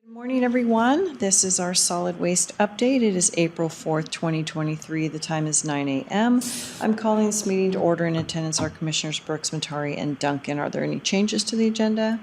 Good morning, everyone. This is our solid waste update. It is April 4th, 2023. The time is 9 a.m. I'm calling this meeting to order. In attendance are Commissioners Brooks, Matari, and Duncan. Are there any changes to the agenda?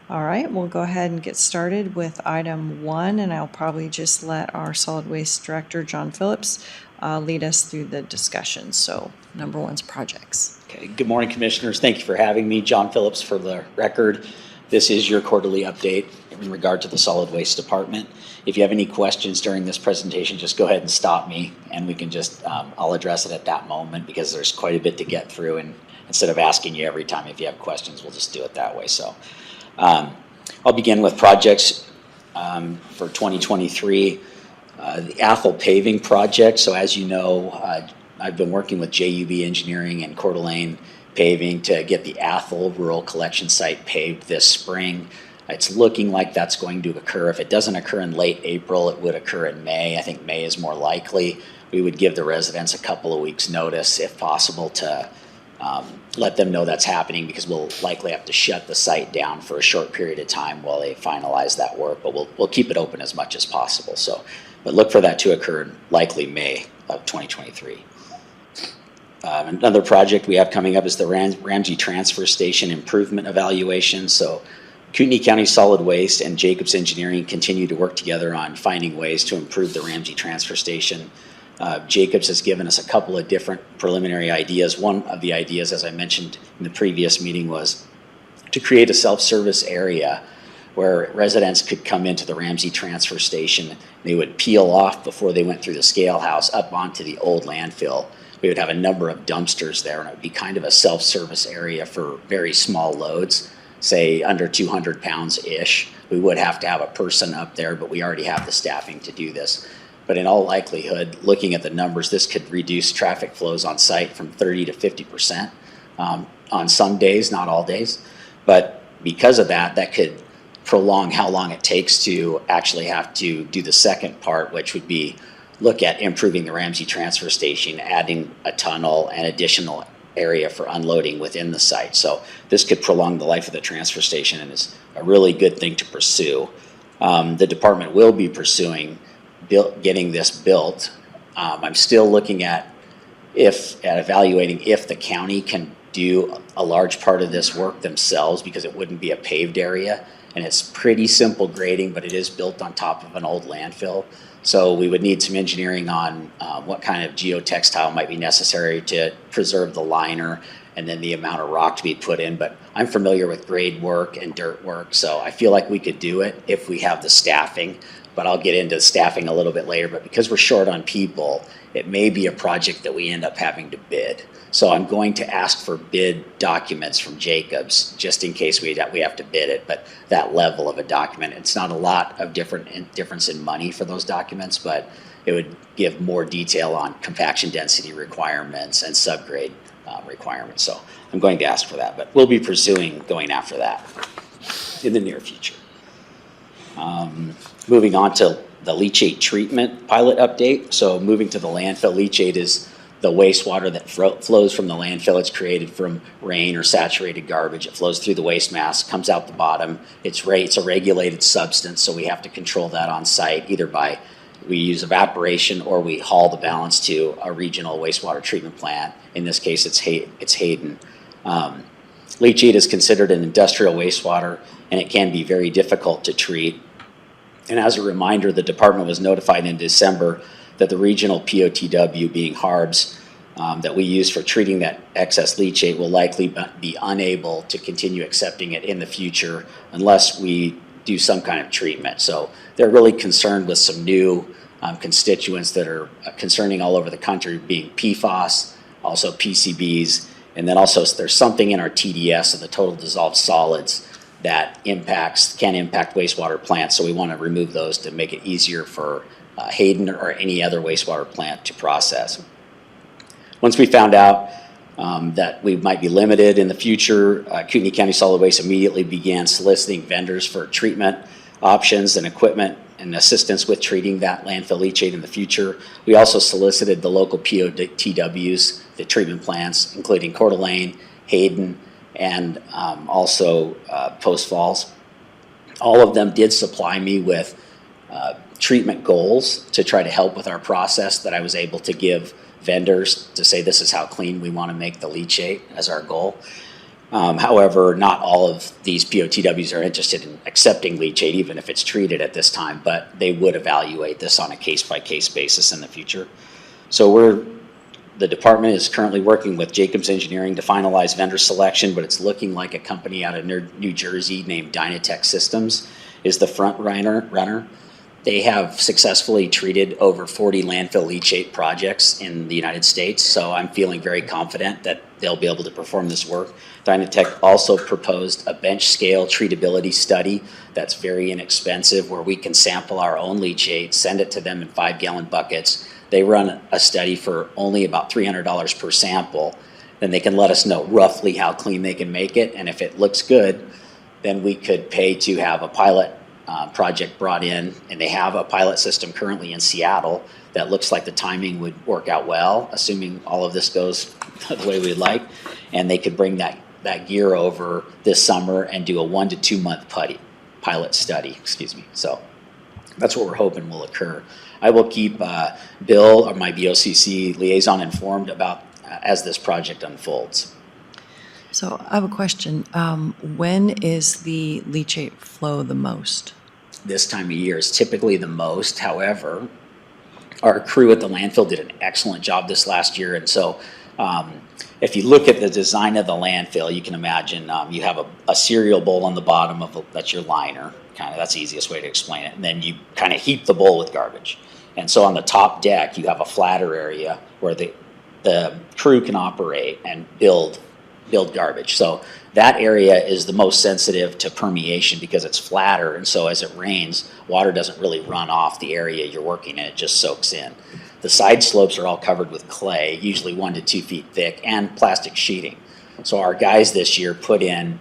All right, we'll go ahead and get started with item 1, and I'll probably just let our solid waste director, John Phillips, lead us through the discussion. So number 1's projects. Okay, good morning, Commissioners. Thank you for having me. John Phillips for the record. This is your quarterly update in regard to the solid waste department. If you have any questions during this presentation, just go ahead and stop me and we can just, I'll address it at that moment because there's quite a bit to get through, and instead of asking you every time if you have questions, we'll just do it that way. So I'll begin with projects for 2023. The Athol paving project. So as you know, I've been working with JUB Engineering and Coeur d'Alene Paving to get the Athol rural collection site paved this spring. It's looking like that's going to occur. If it doesn't occur in late April, it would occur in May. I think May is more likely. We would give the residents a couple of weeks notice if possible to let them know that's happening, because we'll likely have to shut the site down for a short period of time while they finalize that work, but we'll keep it open as much as possible. So, but look for that to occur in likely May of 2023. Another project we have coming up is the Ramsey Transfer Station Improvement Evaluation. So Kootenai County Solid Waste and Jacobs Engineering continue to work together on finding ways to improve the Ramsey Transfer Station. Jacobs has given us a couple of different preliminary ideas. One of the ideas, as I mentioned in the previous meeting, was to create a self-service area where residents could come into the Ramsey Transfer Station. They would peel off before they went through the scale house up onto the old landfill. We would have a number of dumpsters there, and it would be kind of a self-service area for very small loads, say under 200 pounds-ish. We would have to have a person up there, but we already have the staffing to do this. But in all likelihood, looking at the numbers, this could reduce traffic flows on site from 30 to 50% on some days, not all days. But because of that, that could prolong how long it takes to actually have to do the second part, which would be look at improving the Ramsey Transfer Station, adding a tunnel and additional area for unloading within the site. So this could prolong the life of the transfer station and is a really good thing to pursue. The department will be pursuing getting this built. I'm still looking at evaluating if the county can do a large part of this work themselves, because it wouldn't be a paved area, and it's pretty simple grading, but it is built on top of an old landfill. So we would need some engineering on what kind of geotextile might be necessary to preserve the liner, and then the amount of rock to be put in. But I'm familiar with grade work and dirt work, so I feel like we could do it if we have the staffing. But I'll get into staffing a little bit later. But because we're short on people, it may be a project that we end up having to bid. So I'm going to ask for bid documents from Jacobs just in case we have to bid it. But that level of a document, it's not a lot of difference in money for those documents, but it would give more detail on compaction density requirements and subgrade requirements. So I'm going to ask for that, but we'll be pursuing going after that in the near future. Moving on to the leachate treatment pilot update. So moving to the landfill, leachate is the wastewater that flows from the landfill. It's created from rain or saturated garbage. It flows through the waste mass, comes out the bottom. It's a regulated substance, so we have to control that on site, either by we use evaporation or we haul the balance to a regional wastewater treatment plant. In this case, it's Hayden. Leachate is considered an industrial wastewater, and it can be very difficult to treat. And as a reminder, the department was notified in December that the regional POTW, being HARBS, that we use for treating that excess leachate will likely be unable to continue accepting it in the future unless we do some kind of treatment. So they're really concerned with some new constituents that are concerning all over the country, being PFAS, also PCBs, and then also there's something in our TDS, so the total dissolved solids, that can impact wastewater plants. So we want to remove those to make it easier for Hayden or any other wastewater plant to process. Once we found out that we might be limited in the future, Kootenai County Solid Waste immediately began soliciting vendors for treatment options and equipment and assistance with treating that landfill leachate in the future. We also solicited the local POTWs, the treatment plants, including Coeur d'Alene, Hayden, and also Post Falls. All of them did supply me with treatment goals to try to help with our process that I was able to give vendors to say this is how clean we want to make the leachate as our goal. However, not all of these POTWs are interested in accepting leachate, even if it's treated at this time, but they would evaluate this on a case-by-case basis in the future. So the department is currently working with Jacobs Engineering to finalize vendor selection, but it's looking like a company out of New Jersey named Dynatech Systems is the front runner. They have successfully treated over 40 landfill leachate projects in the United States, so I'm feeling very confident that they'll be able to perform this work. Dynatech also proposed a bench scale treatability study that's very inexpensive, where we can sample our own leachate, send it to them in 5-gallon buckets. They run a study for only about $300 per sample. Then they can let us know roughly how clean they can make it, and if it looks good, then we could pay to have a pilot project brought in, and they have a pilot system currently in Seattle that looks like the timing would work out well, assuming all of this goes the way we'd like, and they could bring that gear over this summer and do a 1 to 2 month pilot study, So that's what we're hoping will occur. I will keep Bill, or my BOCC liaison, informed about as this project unfolds. So I have a question. When is the leachate flow the most? This time of year is typically the most. However, our crew at the landfill did an excellent job this last year, and so if you look at the design of the landfill, you can imagine you have a cereal bowl on the bottom that's your liner. That's the easiest way to explain it. And then you kind of heap the bowl with garbage. And so on the top deck, you have a flatter area where the crew can operate and build garbage. So that area is the most sensitive to permeation because it's flatter, and so as it rains, water doesn't really run off the area you're working in, it just soaks in. The side slopes are all covered with clay, usually 1 to 2 feet thick, and plastic sheeting. So our guys this year put in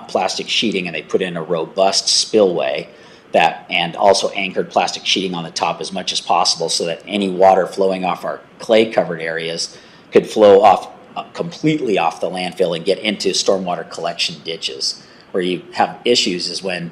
plastic sheeting, and they put in a robust spillway and also anchored plastic sheeting on the top as much as possible so that any water flowing off our clay covered areas could flow off completely off the landfill and get into stormwater collection ditches. Where you have issues is when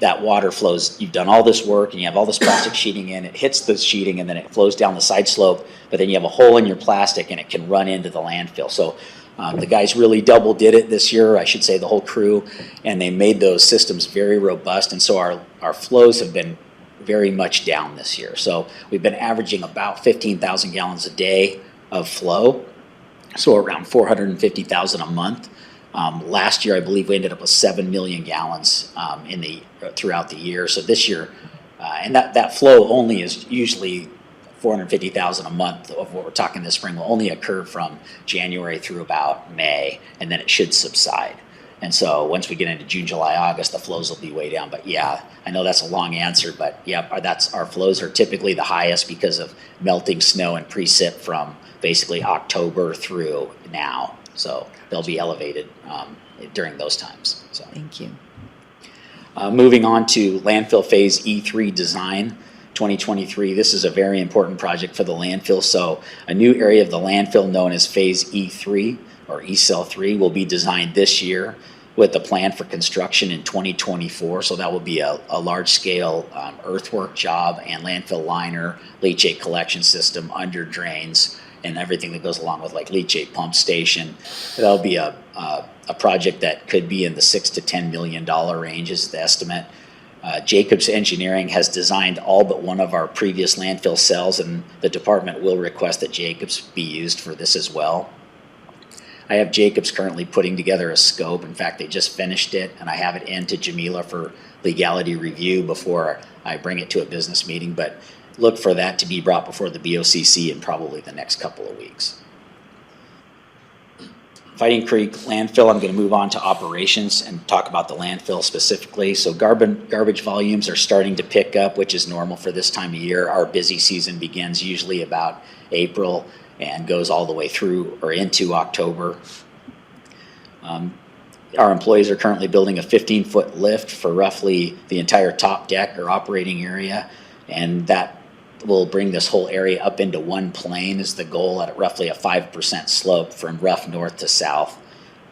that water flows, you've done all this work and you have all this plastic sheeting in, it hits the sheeting and then it flows down the side slope, but then you have a hole in your plastic and it can run into the landfill. So the guys really double did it this year, I should say the whole crew, and they made those systems very robust, and so our flows have been very much down this year. So we've been averaging about 15,000 gallons a day of flow, so around 450,000 a month. Last year, I believe we ended up with 7 million gallons throughout the year. So this year, and that flow only is usually 450,000 a month of what we're talking this spring will only occur from January through about May, and then it should subside. And so once we get into June, July, August, the flows will be way down. But yeah, I know that's a long answer, but yeah, our flows are typically the highest because of melting snow and precip from basically October through now. So they'll be elevated during those times. So. Thank you. Moving on to landfill phase E3 design 2023. This is a very important project for the landfill. So a new area of the landfill known as phase E3 or E-Cell 3 will be designed this year with a plan for construction in 2024. So that will be a large-scale earthwork job and landfill liner, leachate collection system, under drains, and everything that goes along with like leachate pump station. That'll be a project that could be in the $6 to $10 million range is the estimate. Jacobs Engineering has designed all but one of our previous landfill cells, and the department will request that Jacobs be used for this as well. I have Jacobs currently putting together a scope. In fact, they just finished it, and I have it in to Jamila for legality review before I bring it to a business meeting, but look for that to be brought before the BOCC in probably the next couple of weeks. Fighting Creek landfill, I'm going to move on to operations and talk about the landfill specifically. So garbage volumes are starting to pick up, which is normal for this time of year. Our busy season begins usually about April and goes all the way through or into October. Our employees are currently building a 15-foot lift for roughly the entire top deck or operating area, and that will bring this whole area up into one plane is the goal at roughly a 5% slope from rough north to south.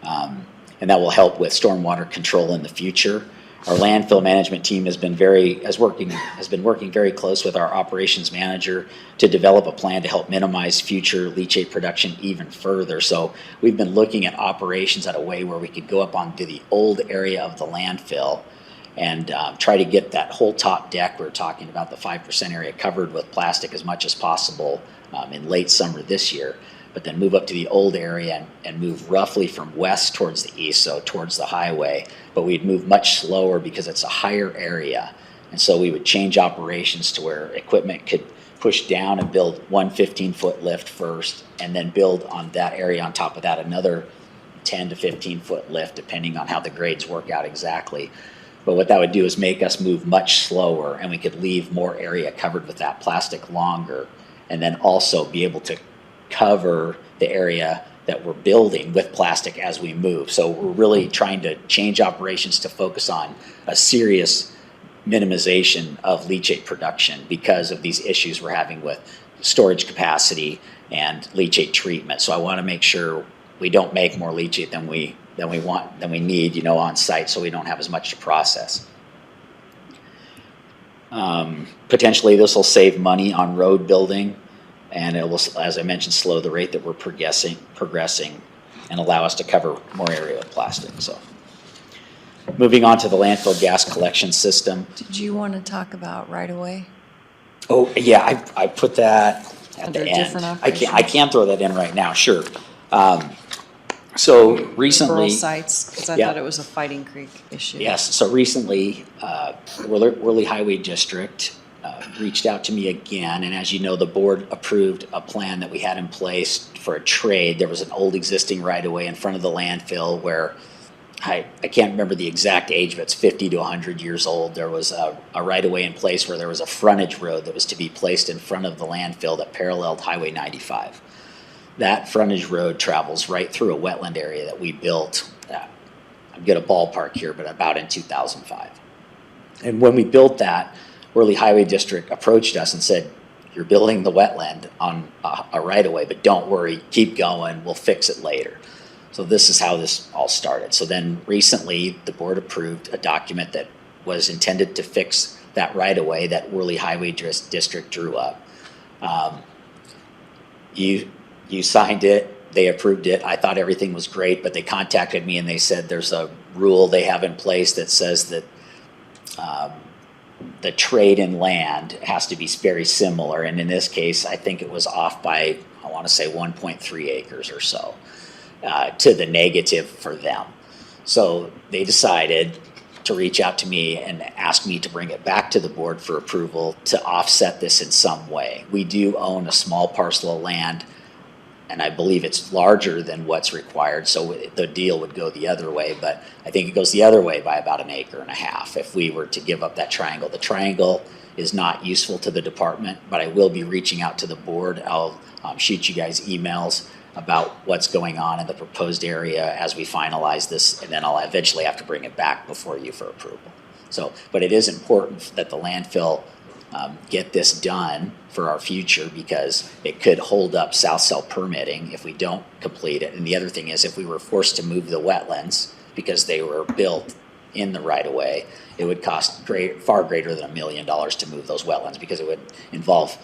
And that will help with stormwater control in the future. Our landfill management team has been working very close with our operations manager to develop a plan to help minimize future leachate production even further. So we've been looking at operations at a way where we could go up onto the old area of the landfill and try to get that whole top deck, we're talking about the 5% area, covered with plastic as much as possible in late summer this year, but then move up to the old area and move roughly from west towards the east, so towards the highway, but we'd move much slower because it's a higher area. And so we would change operations to where equipment could push down and build one 15-foot lift first, and then build on that area on top of that another 10 to 15-foot lift, depending on how the grades work out exactly. But what that would do is make us move much slower, and we could leave more area covered with that plastic longer, and then also be able to cover the area that we're building with plastic as we move. So we're really trying to change operations to focus on a serious minimization of leachate production because of these issues we're having with storage capacity and leachate treatment. So I want to make sure we don't make more leachate than we need, on site, so we don't have as much to process. Potentially this will save money on road building, and it will, as I mentioned, slow the rate that we're progressing and allow us to cover more area with plastic. So moving on to the landfill gas collection system. Did you want to talk about right away? Oh, yeah, I put that at Under the end. different I can throw that in right now, sure. So recently, Rural sites, because I yeah. thought it was a Fighting Creek issue. Yes, so recently, Worley Highway District reached out to me again, and as you know, the board approved a plan that we had in place for a trade. There was an old existing right-of-way in front of the landfill where I can't remember the exact age, but it's 50 to 100 years old. There was a right-of-way in place where there was a frontage road that was to be placed in front of the landfill that paralleled Highway 95. That frontage road travels right through a wetland area that we built, I'm going to ballpark here, but about in 2005. And when we built that, Worley Highway District approached us and said, you're building the wetland on a right-of-way, but don't worry, keep going, we'll fix it later. So this is how this all started. So then recently, the board approved a document that was intended to fix that right-of-way that Worley Highway District drew up. You signed it, they approved it. I thought everything was great, but they contacted me and they said there's a rule they have in place that says that the trade in land has to be very similar. And in this case, I think it was off by, I want to say 1.3 acres or so to the negative for them. So they decided to reach out to me and ask me to bring it back to the board for approval to offset this in some way. We do own a small parcel of land, and I believe it's larger than what's required, so the deal would go the other way, but I think it goes the other way by about 1.5 acres if we were to give up that triangle. The triangle is not useful to the department, but I will be reaching out to the board. I'll shoot you guys emails about what's going on in the proposed area as we finalize this, and then I'll eventually have to bring it back before you for approval. So, but it is important that the landfill get this done for our future, because it could hold up south cell permitting if we don't complete it. And the other thing is, if we were forced to move the wetlands because they were built in the right of way, it would cost far greater than $1 million to move those wetlands, because it would involve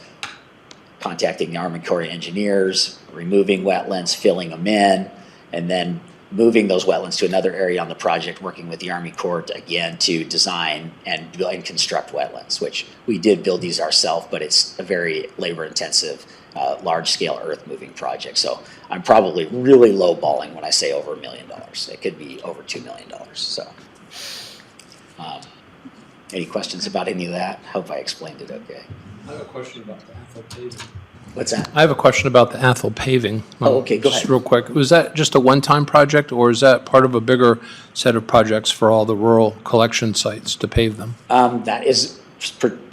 contacting the Army Corps of Engineers, removing wetlands, filling them in, and then moving those wetlands to another area on the project, working with the Army Corps to design and construct wetlands, which we did build these ourselves, but it's a very labor-intensive, large-scale earth-moving project. So I'm probably really low-balling when I say over $1 million. It could be over $2 million. So, any questions about any of that? Hope I explained it okay. I have a question about the Athol paving. What's that? I have a question about the Athol paving. Oh, okay, go Just ahead. real quick. Was that just a one-time project, or is that part of a bigger set of projects for all the rural collection sites to pave them? That is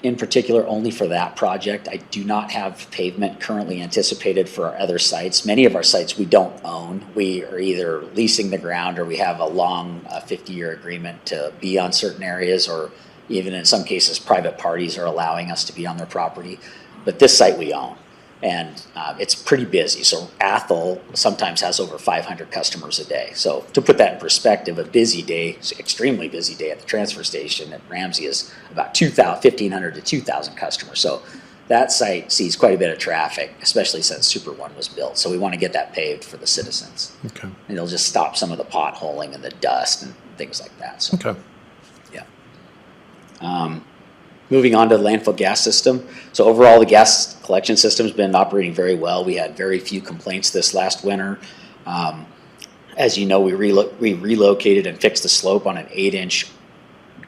in particular only for that project. I do not have pavement currently anticipated for our other sites. Many of our sites we don't own. We are either leasing the ground, or we have a long 50-year agreement to be on certain areas, or even in some cases private parties are allowing us to be on their property. But this site we own. and it's pretty busy. So Athol sometimes has over 500 customers a day. So to put that in perspective, a busy day, extremely busy day at the transfer station at Ramsey is about 1,500 to 2,000 customers. So that site sees quite a bit of traffic, especially since Super One was built. So we want to get that paved for the citizens. Okay. And it'll just stop some of the potholing and the dust and things like that. So, Okay. yeah. Moving on to the landfill gas system. So overall, the gas collection system's been operating very well. We had very few complaints this last winter. As you know, we relocated and fixed the slope on an 8-inch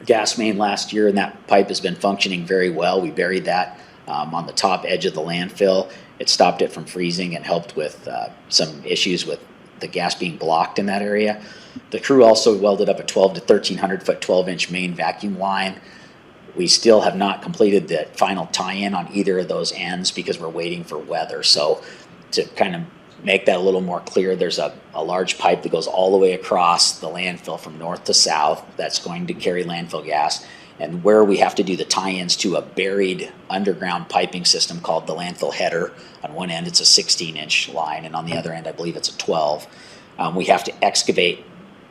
gas main last year, and that pipe has been functioning very well. We buried that on the top edge of the landfill. It stopped it from freezing and helped with some issues with the gas being blocked in that area. The crew also welded up a 12 to 1,300 foot 12-inch main vacuum line. We still have not completed the final tie-in on either of those ends because we're waiting for weather. So to kind of make that a little more clear, there's a large pipe that goes all the way across the landfill from north to south that's going to carry landfill gas. And where we have to do the tie-ins to a buried underground piping system called the landfill header. On one end, it's a 16-inch line, and on the other end, I believe it's a 12. We have to excavate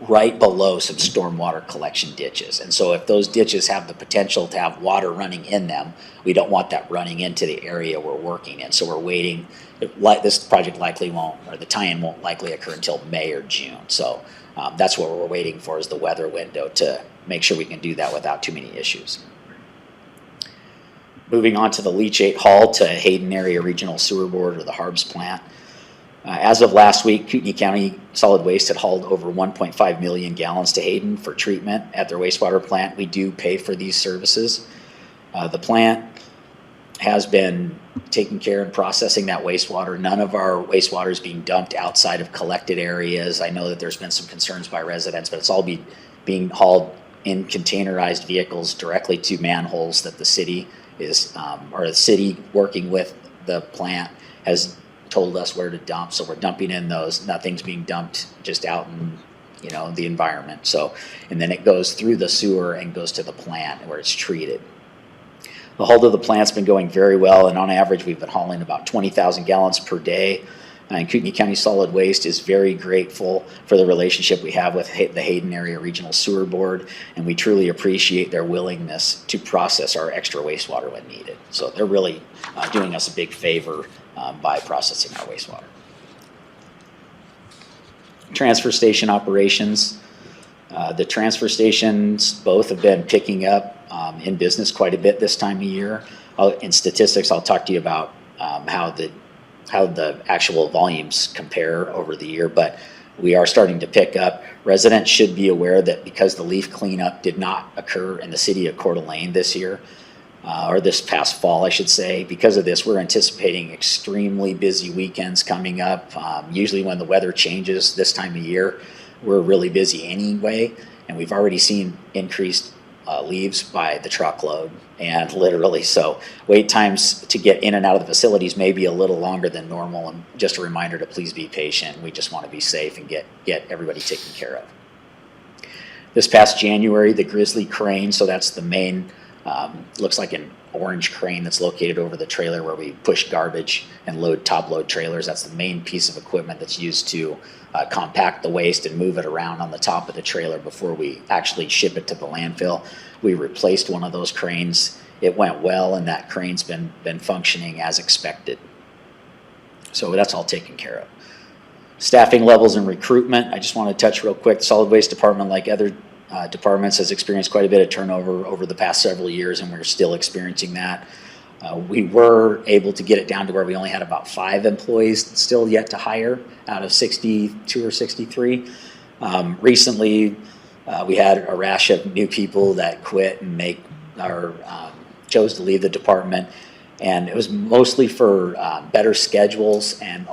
right below some stormwater collection ditches. And so if those ditches have the potential to have water running in them, we don't want that running into the area we're working in. So we're waiting. This project likely won't, or the tie-in won't likely occur until May or June. So that's what we're waiting for, is the weather window to make sure we can do that without too many issues. Moving on to the leachate haul to Hayden Area Regional Sewer Board, or the Harbs plant. As of last week, Kootenai County Solid Waste had hauled over 1.5 million gallons to Hayden for treatment at their wastewater plant. We do pay for these services. The plant has been taking care and processing that wastewater. None of our wastewater is being dumped outside of collected areas. I know that there's been some concerns by residents, but it's all being hauled in containerized vehicles directly to manholes that the city is, or the city working with the plant has told us where to dump. So we're dumping in those. Nothing's being dumped just out in, the environment. So, and then it goes through the sewer and goes to the plant where it's treated. The haul to the plant's been going very well, and on average, we've been hauling about 20,000 gallons per day. And Kootenai County Solid Waste is very grateful for the relationship we have with the Hayden Area Regional Sewer Board, and we truly appreciate their willingness to process our extra wastewater when needed. So they're really doing us a big favor by processing our wastewater. Transfer station operations. The transfer stations both have been picking up in business quite a bit this time of year. In statistics, I'll talk to you about how the actual volumes compare over the year, but we are starting to pick up. Residents should be aware that because the leaf cleanup did not occur in the city of Coeur d'Alene this year, or this past fall, I should say, because of this, we're anticipating extremely busy weekends coming up. Usually when the weather changes this time of year, we're really busy anyway, and we've already seen increased leaves by the truckload, and literally, so wait times to get in and out of the facilities may be a little longer than normal, and just a reminder to please be patient. We just want to be safe and get everybody taken care of. This past January, the Grizzly crane, so that's the main, looks like an orange crane that's located over the trailer where we push garbage and load top load trailers. That's the main piece of equipment that's used to compact the waste and move it around on the top of the trailer before we actually ship it to the landfill. We replaced one of those cranes. It went well, and that crane's been functioning as expected. So that's all taken care of. Staffing levels and recruitment, I just want to touch real quick. The Solid Waste Department, like other departments, has experienced quite a bit of turnover over the past several years, and we're still experiencing that. We were able to get it down to where we only had about 5 employees still yet to hire out of 62 or 63. Recently, we had a rash of new people that quit and chose to leave the department, and it was mostly for better schedules and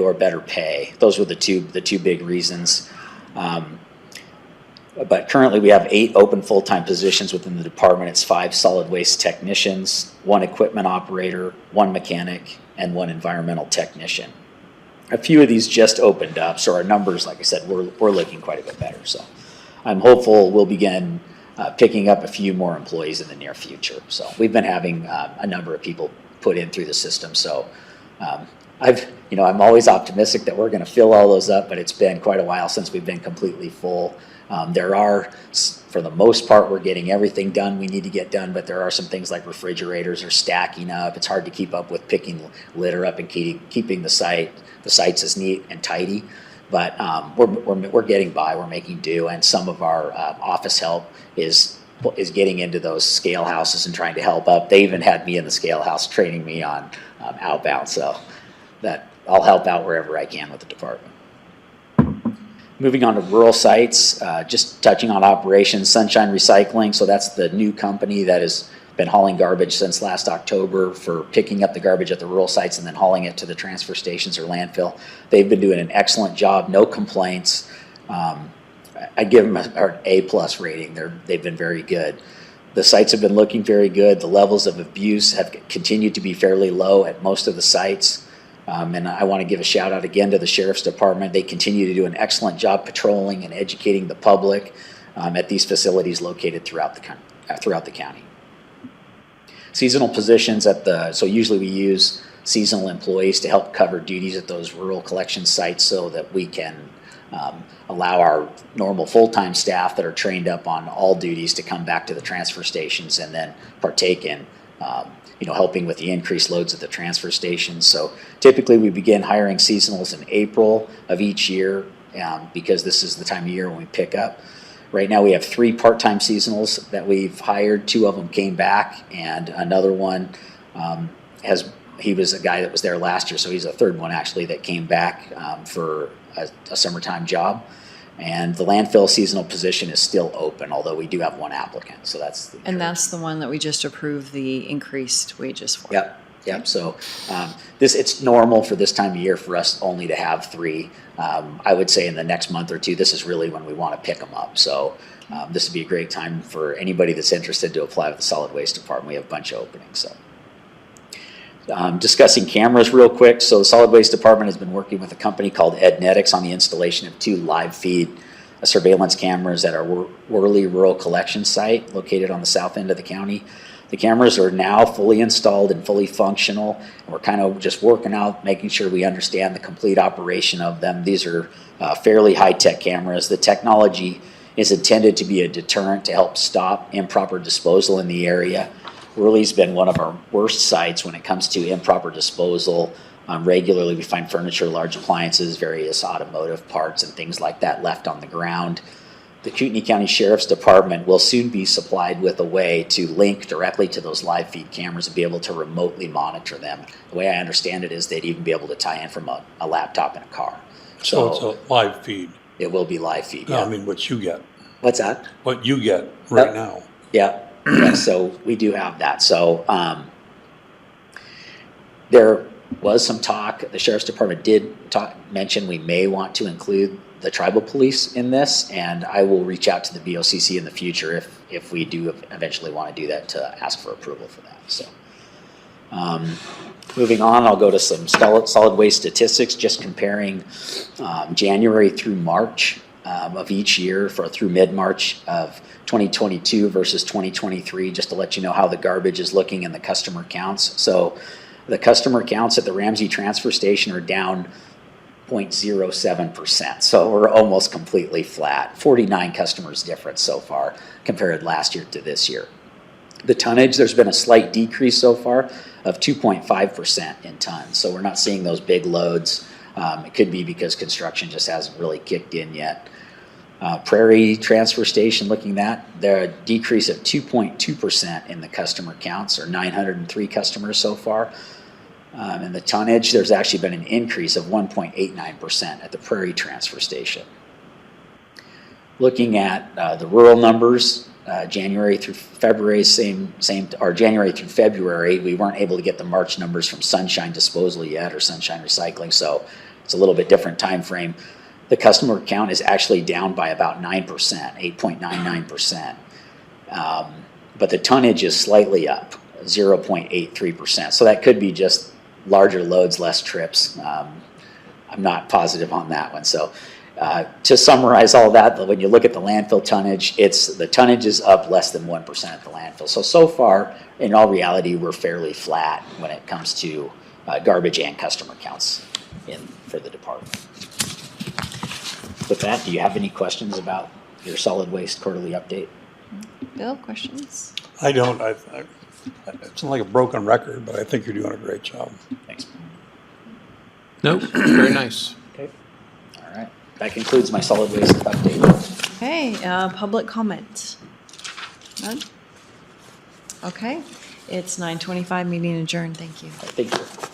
or better pay. Those were the two big reasons. But currently we have 8 open full-time positions within the department. It's 5 solid waste technicians, 1 equipment operator, 1 mechanic, and 1 environmental technician. A few of these just opened up, so our numbers, like I said, we're looking quite a bit better. So I'm hopeful we'll begin picking up a few more employees in the near future. So we've been having a number of people put in through the system, so I'm always optimistic that we're going to fill all those up, but it's been quite a while since we've been completely full. For the most part, we're getting everything done we need to get done, but there are some things like refrigerators are stacking up. It's hard to keep up with picking litter up and keeping the sites as neat and tidy. But we're getting by. We're making do, and some of our office help is getting into those scale houses and trying to help up. They even had me in the scale house training me on outbound, so that I'll help out wherever I can with the department. Moving on to rural sites, just touching on operations, Sunshine Recycling. So that's the new company that has been hauling garbage since last October for picking up the garbage at the rural sites and then hauling it to the transfer stations or landfill. They've been doing an excellent job, no complaints. I give them an A+ rating. They've been very good. The sites have been looking very good. The levels of abuse have continued to be fairly low at most of the sites. And I want to give a shout out again to the Sheriff's Department. They continue to do an excellent job patrolling and educating the public at these facilities located throughout the county. Seasonal positions so usually we use seasonal employees to help cover duties at those rural collection sites so that we can allow our normal full-time staff that are trained up on all duties to come back to the transfer stations and then partake in helping with the increased loads at the transfer stations. So typically we begin hiring seasonals in April of each year because this is the time of year when we pick up. Right now we have 3 part-time seasonals that we've hired. 2 of them came back, and another one he was a guy that was there last year, so he's a third one actually that came back for a summertime job. And the landfill seasonal position is still open, although we do have 1 applicant. So that's the one that we just approved the increased wages for. Yep. So it's normal for this time of year for us only to have 3. I would say in the next month or 2, this is really when we want to pick them up. So this would be a great time for anybody that's interested to apply with the solid waste department. We have a bunch of openings. So. Discussing cameras real quick. So the solid waste department has been working with a company called Ednetics on the installation of 2 live feed surveillance cameras at our Worley Rural Collection Site located on the south end of the county. The cameras are now fully installed and fully functional. We're kind of just working out, making sure we understand the complete operation of them. These are fairly high-tech cameras. The technology is intended to be a deterrent to help stop improper disposal in the area. Worley's been one of our worst sites when it comes to improper disposal. Regularly we find furniture, large appliances, various automotive parts and things like that left on the ground. The Kootenai County Sheriff's Department will soon be supplied with a way to link directly to those live feed cameras and be able to remotely monitor them. The way I understand it is they'd even be able to tie in from a laptop in a car. So it's a live feed. It will be live feed, No, yeah. I mean, what you get. What's that? What you get right now. Yeah. Yeah, so we do have that. So there was some talk. The Sheriff's Department did mention we may want to include the tribal police in this, and I will reach out to the BOCC in the future if we do eventually want to do that to ask for approval for that. So moving on, I'll go to some solid waste statistics, just comparing January through March of each year through mid-March of 2022 versus 2023, just to let you know how the garbage is looking and the customer counts. So the customer counts at the Ramsey transfer station are down 0.07%. So we're almost completely flat. 49 customers difference so far compared last year to this year. The tonnage, there's been a slight decrease so far of 2.5% in tons. So we're not seeing those big loads. It could be because construction just hasn't really kicked in yet. Prairie transfer station, looking at there a decrease of 2.2% in the customer counts, or 903 customers so far. And the tonnage, there's actually been an increase of 1.89% at the Prairie transfer station. Looking at the rural numbers, January through February, January through February, we weren't able to get the March numbers from Sunshine Disposal yet, or Sunshine Recycling, so it's a little bit different time frame. The customer count is actually down by about 9%, 8.99%. But the tonnage is slightly up, 0.83%. So that could be just larger loads, less trips. I'm not positive on that one. So to summarize all that, when you look at the landfill tonnage, the tonnage is up less than 1% at the landfill. So far, in all reality, we're fairly flat when it comes to garbage and customer counts in for the department. With that, do you have any questions about your solid waste quarterly update? Bill, questions? I don't, it's like a broken record, but I think you're doing a great job. Thanks. No, very nice. Okay. All right. That concludes my solid waste update. Okay, public comment? None? Okay, it's 9:25, meeting adjourned, thank you. Thank you.